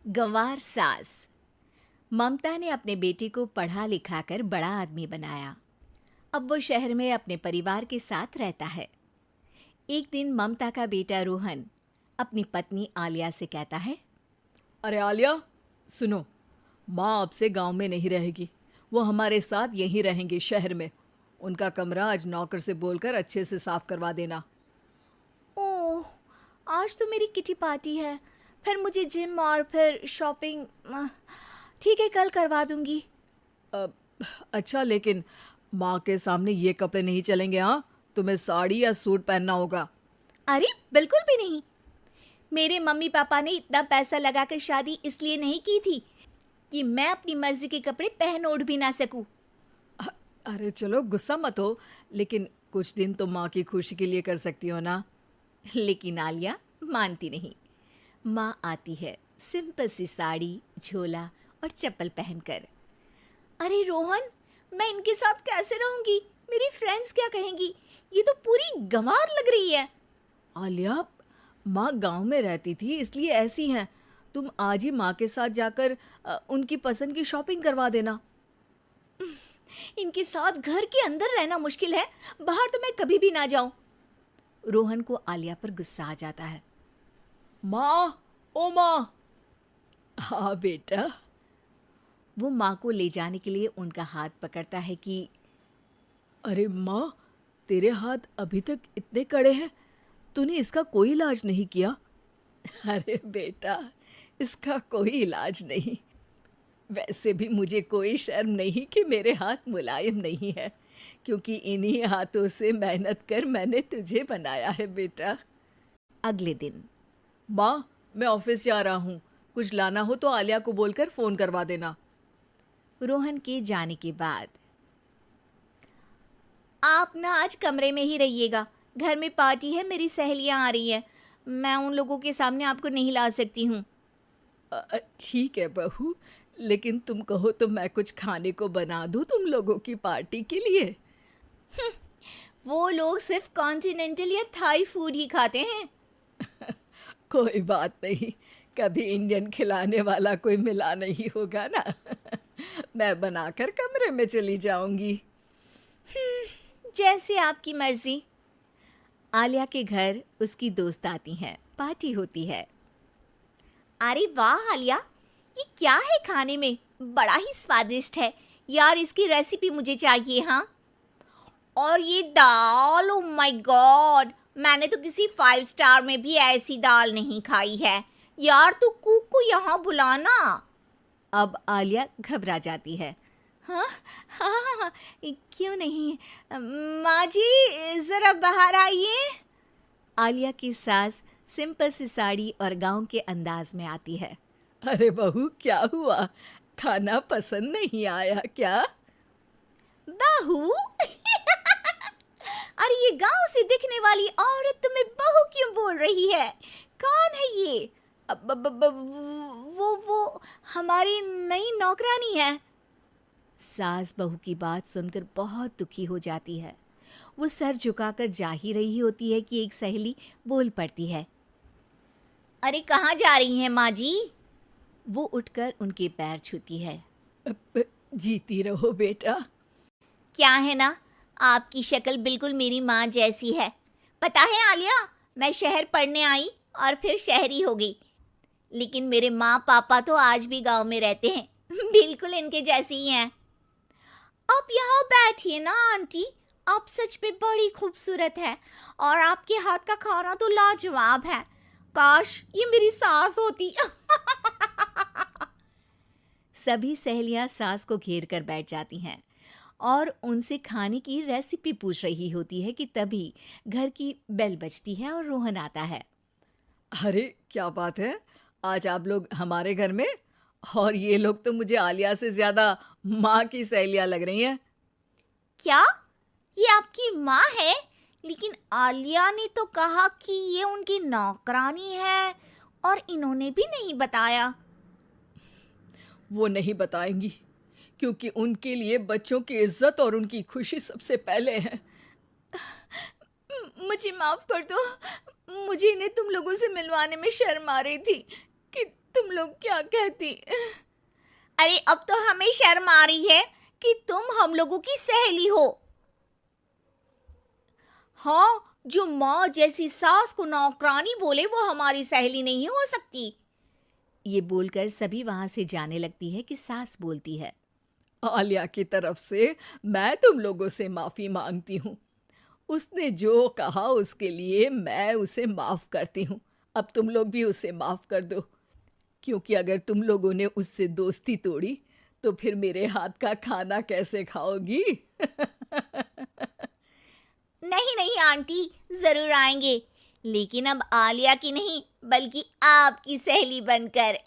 गंवार सास। ममता ने अपने बेटे को पढ़ा लिखाकर बड़ा आदमी बनाया। अब वो शहर में अपने परिवार के साथ रहता है। एक दिन ममता का बेटा रोहन अपनी पत्नी आलिया से कहता है, अरे आलिया, सुनो, माँ अब से गांव में नहीं रहेगी। वो हमारे साथ यहीं रहेंगी शहर में। उनका कमरा आज नौकर से बोलकर अच्छे से साफ करवा देना। ओह, आज तो मेरी किटी पार्टी है, फिर मुझे जिम और फिर शॉपिंग। ठीक है, कल करवा दूंगी। अ, अच्छा, लेकिन माँ के सामने ये कपड़े नहीं चलेंगे। हाँ, तुम्हें साड़ी या सूट पहनना होगा। अरे बिल्कुल भी नहीं। मेरे मम्मी पापा ने इतना पैसा लगाकर शादी इसलिए नहीं की थी कि मैं अपनी मर्जी के कपड़े पहन ओढ़ भी ना सकूं। अरे चलो, गुस्सा मत हो, लेकिन कुछ दिन तो माँ की खुशी के लिए कर सकती हो ना। लेकिन आलिया मानती नहीं। माँ आती है सिंपल सी साड़ी, झोला और चप्पल पहनकर। अरे रोहन, मैं इनके साथ कैसे रहूंगी? मेरी फ्रेंड्स क्या कहेंगी? ये तो पूरी गंवार लग रही है। आलिया, माँ गांव में रहती थी इसलिए ऐसी हैं। तुम आज ही माँ के साथ जाकर उनकी पसंद की शॉपिंग करवा देना। इनके साथ घर के अंदर रहना मुश्किल है, बाहर तो मैं कभी भी ना जाऊं। रोहन को आलिया पर गुस्सा आ जाता है। माँ, ओ माँ। हाँ बेटा। वो माँ को ले जाने के लिए उनका हाथ पकड़ता है कि अरे माँ, तेरे हाथ अभी तक इतने कड़े हैं, तूने इसका कोई इलाज नहीं किया? अरे बेटा, इसका कोई इलाज नहीं। वैसे भी मुझे कोई शर्म नहीं कि मेरे हाथ मुलायम नहीं है, क्योंकि इन्हीं हाथों से मेहनत कर मैंने तुझे बनाया है बेटा। अगले दिन। माँ, मैं ऑफिस जा रहा हूँ। कुछ लाना हो तो आलिया को बोलकर फ़ोन करवा देना। रोहन के जाने के बाद, आप ना आज कमरे में ही रहिएगा, घर में पार्टी है, मेरी सहेलियां आ रही हैं, मैं उन लोगों के सामने आपको नहीं ला सकती हूँ। ठीक है बहू, लेकिन तुम कहो तो मैं कुछ खाने को बना दूँ तुम लोगों की पार्टी के लिए। वो लोग सिर्फ कॉन्टिनेंटल या थाई फूड ही खाते हैं। कोई बात नहीं, कभी इंडियन खिलाने वाला कोई मिला नहीं होगा ना। मैं बनाकर कमरे में चली जाऊंगी। जैसे आपकी मर्जी। आलिया के घर उसकी दोस्त आती हैं, पार्टी होती है। अरे वाह आलिया, ये क्या है खाने में? बड़ा ही स्वादिष्ट है यार, इसकी रेसिपी मुझे चाहिए। हाँ, और ये दाल, ओ माय गॉड, मैंने तो किसी 5 स्टार में भी ऐसी दाल नहीं खाई है यार। तू कुक को यहाँ बुलाना। अब आलिया घबरा जाती है। हाँ हाँ हाँ हाँ, क्यों नहीं। माँ जी ज़रा बाहर आइए। आलिया की सास सिंपल सी साड़ी और गांव के अंदाज में आती है। अरे बहू, क्या हुआ? खाना पसंद नहीं आया क्या? बहू? अरे ये गांव से दिखने वाली औरत तुम्हें बहू क्यों बोल रही है? कौन है ये? वो हमारी नई नौकरानी है। सास बहू की बात सुनकर बहुत दुखी हो जाती है। वो सर झुकाकर जा ही रही होती है कि एक सहेली बोल पड़ती है। अरे कहाँ जा रही हैं माँ जी? वो उठकर उनके पैर छूती है। जीती रहो बेटा। क्या है ना, आपकी शक्ल बिल्कुल मेरी माँ जैसी है। पता है आलिया, मैं शहर पढ़ने आई और फिर शहरी हो गई, लेकिन मेरे माँ पापा तो आज भी गांव में रहते हैं, बिल्कुल इनके जैसे ही हैं। आप यहाँ बैठिए ना आंटी, आप सच में बड़ी खूबसूरत है और आपके हाथ का खाना तो लाजवाब है। काश ये मेरी सास होती। सभी सहेलियां सास को घेर कर बैठ जाती हैं और उनसे खाने की रेसिपी पूछ रही होती है कि तभी घर की बेल बजती है और रोहन आता है। अरे क्या बात है, आज आप लोग हमारे घर में? और ये लोग तो मुझे आलिया से ज्यादा माँ की सहेलियाँ लग रही हैं। क्या ये आपकी माँ है? लेकिन आलिया ने तो कहा कि ये उनकी नौकरानी है और इन्होंने भी नहीं बताया। वो नहीं बताएंगी, क्योंकि उनके लिए बच्चों की इज्जत और उनकी खुशी सबसे पहले है। मुझे माफ कर दो, मुझे इन्हें तुम लोगों से मिलवाने में शर्म आ रही थी कि तुम लोग क्या कहती? अरे अब तो हमें शर्म आ रही है कि तुम हम लोगों की सहेली हो। हाँ, जो माँ जैसी सास को नौकरानी बोले वो हमारी सहेली नहीं हो सकती। ये बोलकर सभी वहां से जाने लगती है कि सास बोलती है, आलिया की तरफ से मैं तुम लोगों से माफ़ी मांगती हूँ। उसने जो कहा उसके लिए मैं उसे माफ़ करती हूँ। अब तुम लोग भी उसे माफ़ कर दो, क्योंकि अगर तुम लोगों ने उससे दोस्ती तोड़ी तो फिर मेरे हाथ का खाना कैसे खाओगी? नहीं नहीं आंटी, जरूर आएंगे, लेकिन अब आलिया की नहीं बल्कि आपकी सहेली बनकर।